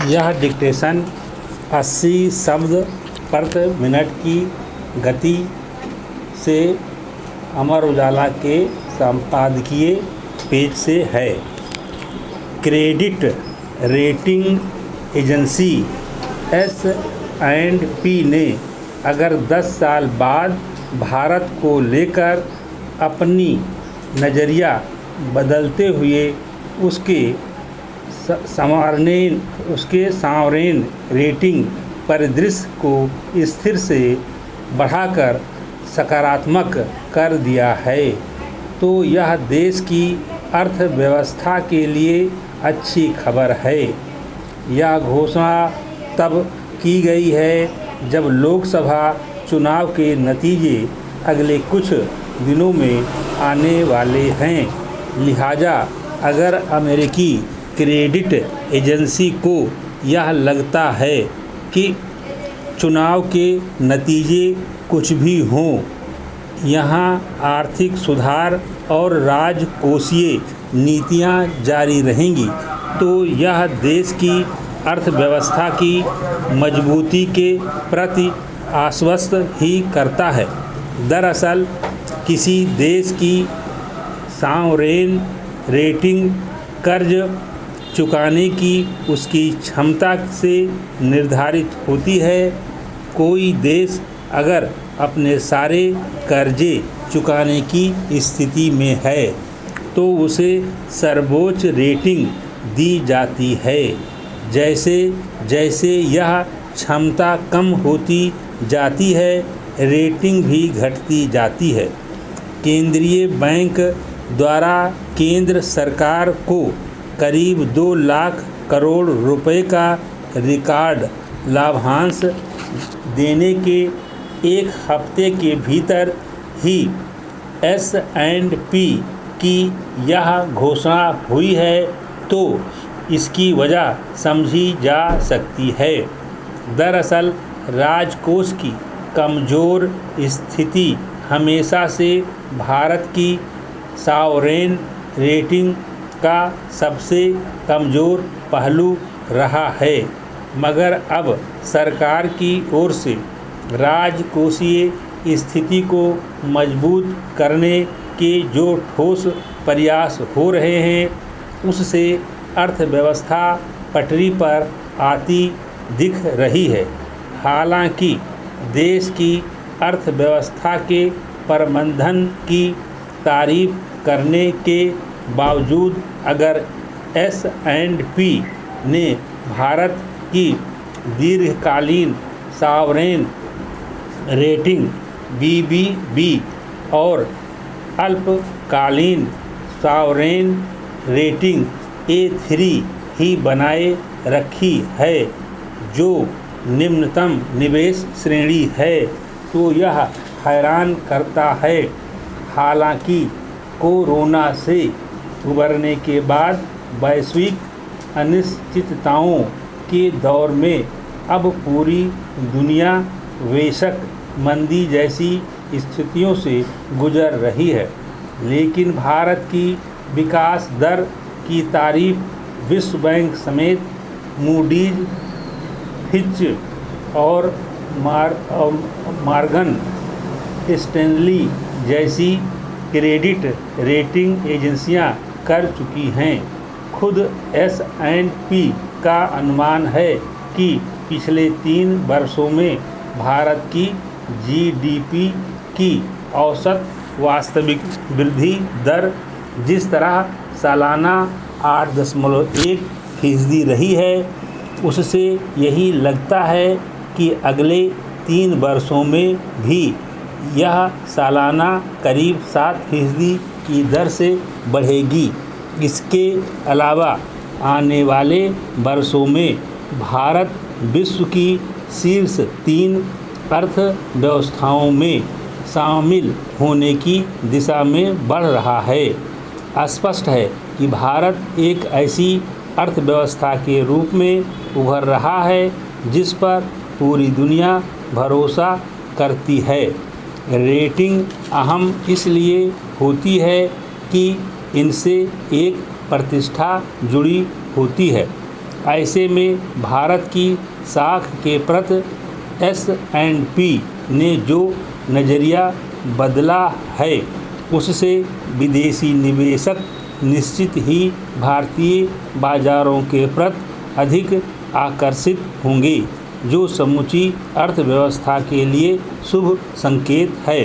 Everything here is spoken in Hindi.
यह डिक्टेशन 80 शब्द प्रति मिनट की गति से अमर उजाला के संपादकीय पेज से है। क्रेडिट रेटिंग एजेंसी S&P ने अगर 10 साल बाद भारत को लेकर अपनी नज़रिया बदलते हुए उसके सॉवरेन रेटिंग परिदृश्य को स्थिर से बढ़ाकर सकारात्मक कर दिया है, तो यह देश की अर्थव्यवस्था के लिए अच्छी खबर है। यह घोषणा तब की गई है जब लोकसभा चुनाव के नतीजे अगले कुछ दिनों में आने वाले हैं। लिहाजा अगर अमेरिकी क्रेडिट एजेंसी को यह लगता है कि चुनाव के नतीजे कुछ भी हों, यहाँ आर्थिक सुधार और राजकोषीय नीतियाँ जारी रहेंगी, तो यह देश की अर्थव्यवस्था की मजबूती के प्रति आश्वस्त ही करता है। दरअसल किसी देश की सॉवरेन रेटिंग कर्ज चुकाने की उसकी क्षमता से निर्धारित होती है। कोई देश अगर अपने सारे कर्जे चुकाने की स्थिति में है तो उसे सर्वोच्च रेटिंग दी जाती है। जैसे जैसे यह क्षमता कम होती जाती है, रेटिंग भी घटती जाती है। केंद्रीय बैंक द्वारा केंद्र सरकार को करीब 2 लाख करोड़ रुपए का रिकॉर्ड लाभांश देने के एक हफ्ते के भीतर ही S&P की यह घोषणा हुई है, तो इसकी वजह समझी जा सकती है। दरअसल राजकोष की कमज़ोर स्थिति हमेशा से भारत की सॉवरेन रेटिंग का सबसे कमज़ोर पहलू रहा है, मगर अब सरकार की ओर से राजकोषीय स्थिति को मजबूत करने के जो ठोस प्रयास हो रहे हैं, उससे अर्थव्यवस्था पटरी पर आती दिख रही है। हालांकि देश की अर्थव्यवस्था के प्रबंधन की तारीफ करने के बावजूद अगर S&P ने भारत की दीर्घकालीन सॉवरेन रेटिंग BBB और अल्पकालीन सॉवरेन रेटिंग A3 ही बनाए रखी है, जो निम्नतम निवेश श्रेणी है, तो यह हैरान करता है। हालांकि कोरोना से उबरने के बाद वैश्विक अनिश्चितताओं के दौर में अब पूरी दुनिया बेशक मंदी जैसी स्थितियों से गुजर रही है, लेकिन भारत की विकास दर की तारीफ विश्व बैंक समेत मूडीज, फिच और मॉर्गन स्टैनली जैसी क्रेडिट रेटिंग एजेंसियां कर चुकी हैं। खुद S&P का अनुमान है कि पिछले 3 वर्षों में भारत की GDP की औसत वास्तविक वृद्धि दर जिस तरह सालाना 8.1% रही है, उससे यही लगता है कि अगले 3 वर्षों में भी यह सालाना करीब 7% की दर से बढ़ेगी। इसके अलावा आने वाले वर्षों में भारत विश्व की शीर्ष 3 अर्थव्यवस्थाओं में शामिल होने की दिशा में बढ़ रहा है। स्पष्ट है कि भारत एक ऐसी अर्थव्यवस्था के रूप में उभर रहा है जिस पर पूरी दुनिया भरोसा करती है। रेटिंग अहम इसलिए होती है कि इनसे एक प्रतिष्ठा जुड़ी होती है। ऐसे में भारत की साख के प्रति S&P ने जो नज़रिया बदला है उससे विदेशी निवेशक निश्चित ही भारतीय बाज़ारों के प्रति अधिक आकर्षित होंगे, जो समूची अर्थव्यवस्था के लिए शुभ संकेत है।